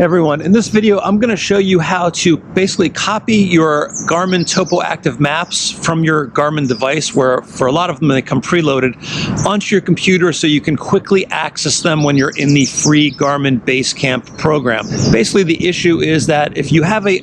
Everyone, in this video I'm going to show you how to basically copy your Garmin TopoActive maps from your Garmin device, where for a lot of them they come preloaded, onto your computer so you can quickly access them when you're in the free Garmin Basecamp program. Basically the issue is that if you have a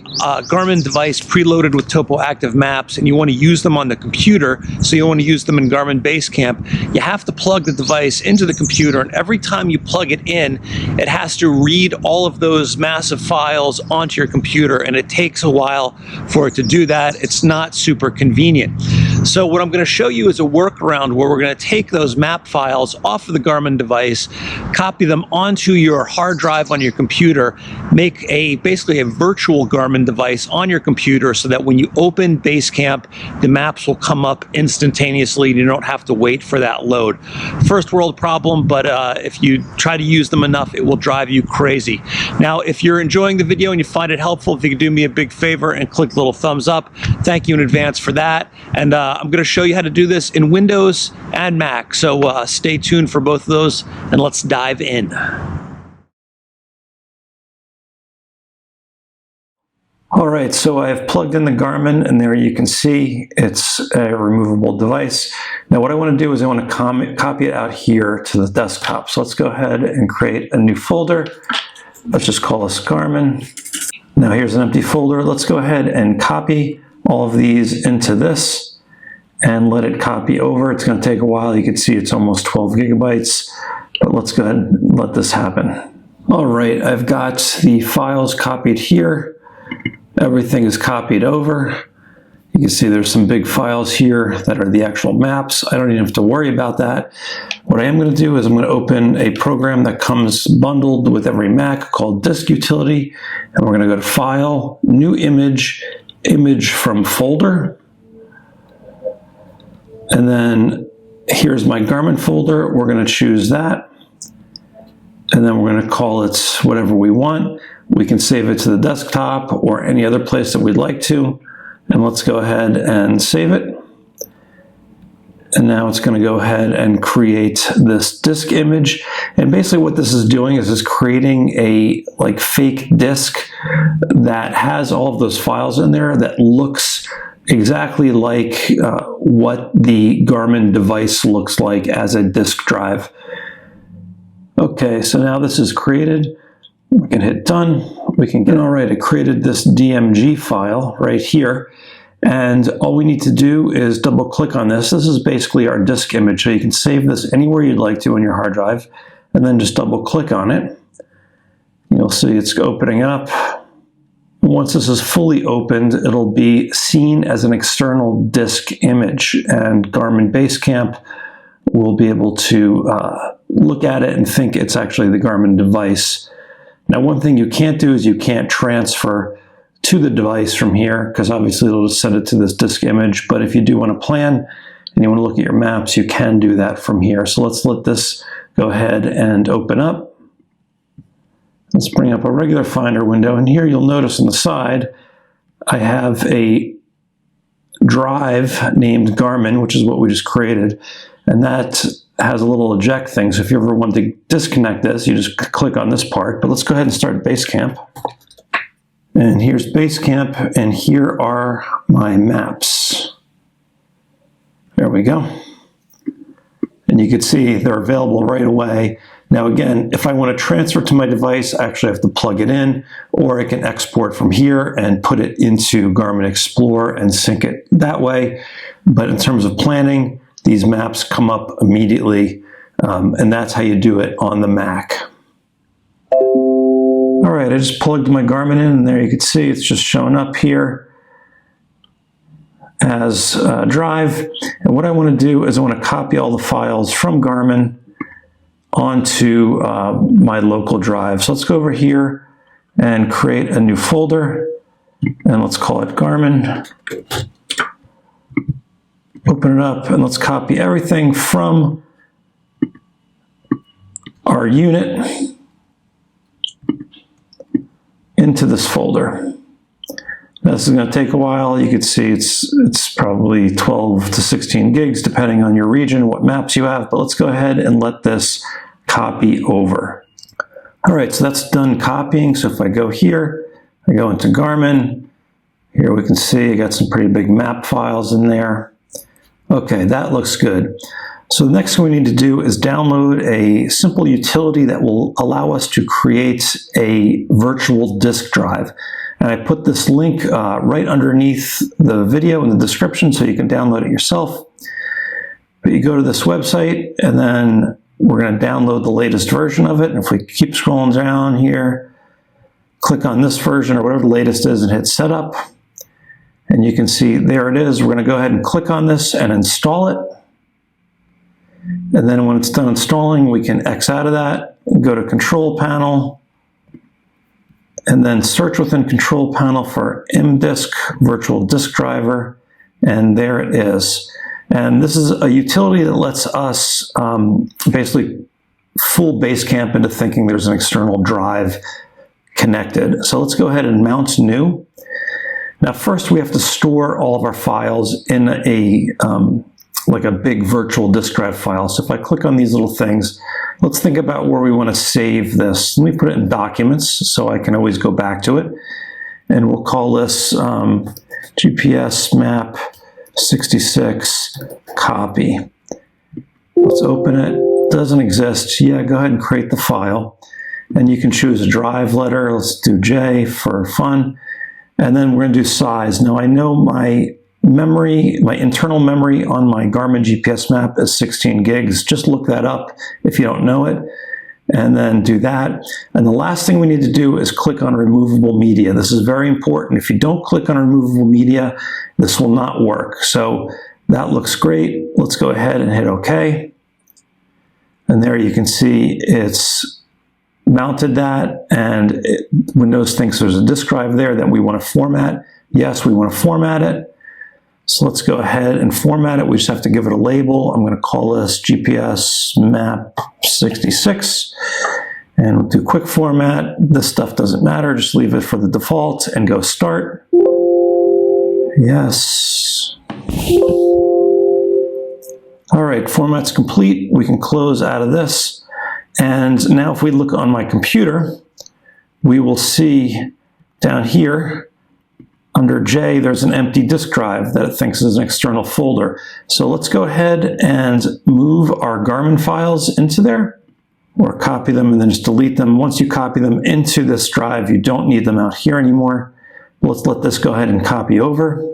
Garmin device preloaded with TopoActive maps and you want to use them on the computer, so you want to use them in Garmin Basecamp, you have to plug the device into the computer, and every time you plug it in, it has to read all of those massive files onto your computer, and it takes a while for it to do that. It's not super convenient. So what I'm going to show you is a workaround where we're going to take those map files off of the Garmin device, copy them onto your hard drive on your computer, make basically a virtual Garmin device on your computer so that when you open Basecamp, the maps will come up instantaneously and you don't have to wait for that load. First world problem, but if you try to use them enough, it will drive you crazy. Now, if you're enjoying the video and you find it helpful, if you could do me a big favor and click the little thumbs up, thank you in advance for that. And I'm going to show you how to do this in Windows and Mac. So stay tuned for both of those, and let's dive in. All right, so I've plugged in the Garmin, and there you can see it's a removable device. Now what I want to do is I want to copy it out here to the desktop. So let's go ahead and create a new folder. Let's just call this Garmin. Now here's an empty folder. Let's go ahead and copy all of these into this and let it copy over. It's going to take a while. You can see it's almost 12 gigabytes, but let's go ahead and let this happen. All right, I've got the files copied here. Everything is copied over. You can see there's some big files here that are the actual maps. I don't even have to worry about that. What I am going to do is I'm going to open a program that comes bundled with every Mac called Disk Utility, and we're going to go to File, New Image, Image from Folder, and then here's my Garmin folder. We're going to choose that, and then we're going to call it whatever we want. We can save it to the desktop or any other place that we'd like to. And let's go ahead and save it. And now it's going to go ahead and create this disk image. And basically what this is doing is it's creating a fake disk that has all of those files in there that looks exactly like what the Garmin device looks like as a disk drive. Okay, so now this is created. We can hit done. We can get, all right, it created this DMG file right here. And all we need to do is double click on this. This is basically our disk image. So you can save this anywhere you'd like to on your hard drive, and then just double click on it. You'll see it's opening up. Once this is fully opened, it'll be seen as an external disk image, and Garmin Basecamp will be able to look at it and think it's actually the Garmin device. Now, one thing you can't do is you can't transfer to the device from here, because obviously it'll just send it to this disk image. But if you do want to plan and you want to look at your maps, you can do that from here. So let's let this go ahead and open up. Let's bring up a regular Finder window, and here you'll notice on the side I have a drive named Garmin, which is what we just created, and that has a little eject thing. So if you ever want to disconnect this, you just click on this part. But let's go ahead and start Basecamp. And here's Basecamp, and here are my maps. There we go. And you can see they're available right away. Now again, if I want to transfer to my device, I actually have to plug it in, or I can export from here and put it into Garmin Explorer and sync it that way. But in terms of planning, these maps come up immediately, and that's how you do it on the Mac. All right, I just plugged my Garmin in, and there you can see it's just showing up here as a drive. And what I want to do is I want to copy all the files from Garmin onto my local drive. So let's go over here and create a new folder, and let's call it Garmin. Open it up, and let's copy everything from our unit into this folder. Now, this is going to take a while. You can see it's probably 12 to 16 gigs depending on your region, what maps you have, but let's go ahead and let this copy over. All right, so that's done copying. So if I go here, I go into Garmin. Here we can see I got some pretty big map files in there. Okay, that looks good. So the next thing we need to do is download a simple utility that will allow us to create a virtual disk drive. And I put this link right underneath the video in the description so you can download it yourself. But you go to this website and then we're going to download the latest version of it. And if we keep scrolling down here, click on this version or whatever the latest is and hit setup. And you can see there it is. We're going to go ahead and click on this and install it. And then when it's done installing, we can X out of that, go to Control Panel, and then search within Control Panel for ImDisk Virtual Disk Driver, and there it is. And this is a utility that lets us basically fool Basecamp into thinking there's an external drive connected. So let's go ahead and mount new. Now first we have to store all of our files in a like a big virtual disk drive file. So if I click on these little things, let's think about where we want to save this. Let me put it in Documents so I can always go back to it. And we'll call this GPS map 66 copy. Let's open it. It doesn't exist. Yeah, go ahead and create the file. And you can choose a drive letter. Let's do J for fun. And then we're going to do size. Now I know my memory, my internal memory on my Garmin GPS map is 16 gigs. Just look that up if you don't know it, and then do that. And the last thing we need to do is click on removable media. This is very important. If you don't click on removable media, this will not work. So that looks great. Let's go ahead and hit OK. And there you can see it's mounted that, and Windows thinks there's a disk drive there that we want to format. Yes, we want to format it. So let's go ahead and format it. We just have to give it a label. I'm going to call this GPS map 66. And we'll do quick format. This stuff doesn't matter. Just leave it for the default and go start. Yes. All right, format's complete. We can close out of this. And now if we look on my computer, we will see down here, under J, there's an empty disk drive that it thinks is an external folder. So let's go ahead and move our Garmin files into there, or copy them and then just delete them. Once you copy them into this drive, you don't need them out here anymore. Let's let this go ahead and copy over.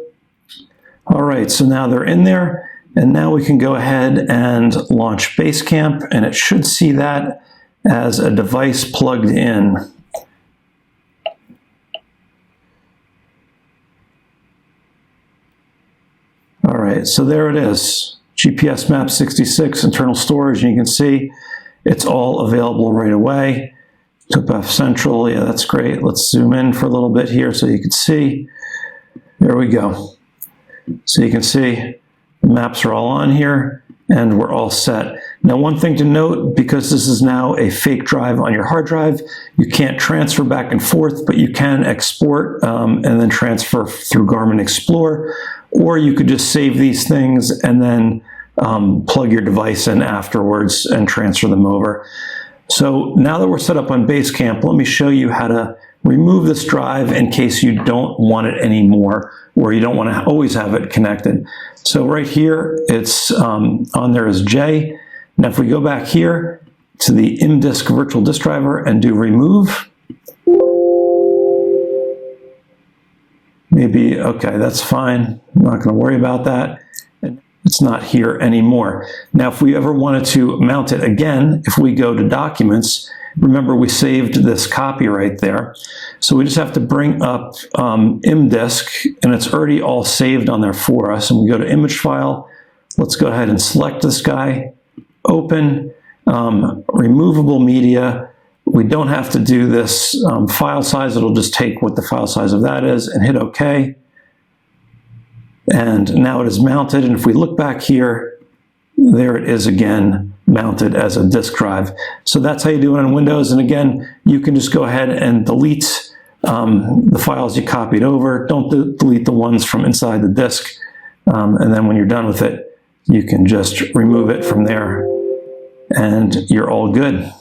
All right, so now they're in there, and now we can go ahead and launch Basecamp, and it should see that as a device plugged in. All right, so there it is. GPS map 66, internal storage, and you can see it's all available right away. TopoActive Central, yeah, that's great. Let's zoom in for a little bit here so you can see. There we go. So you can see the maps are all on here, and we're all set. Now, one thing to note, because this is now a fake drive on your hard drive, you can't transfer back and forth, but you can export and then transfer through Garmin Explore, or you could just save these things and then plug your device in afterwards and transfer them over. So now that we're set up on Basecamp, let me show you how to remove this drive in case you don't want it anymore, or you don't want to always have it connected. So right here, it's on there as J. Now if we go back here to the ImDisk Virtual Disk Driver and do remove, maybe, okay, that's fine. I'm not going to worry about that. It's not here anymore. Now, if we ever wanted to mount it again, if we go to Documents, remember we saved this copy right there. So we just have to bring up ImDisk, and it's already all saved on there for us. And we go to Image File. Let's go ahead and select this guy, Open, Removable Media. We don't have to do this file size. It'll just take what the file size of that is and hit OK. And now it is mounted. And if we look back here, there it is again, mounted as a disk drive. So that's how you do it on Windows. And again, you can just go ahead and delete the files you copied over. Don't delete the ones from inside the disk. And then when you're done with it, you can just remove it from there and you're all good.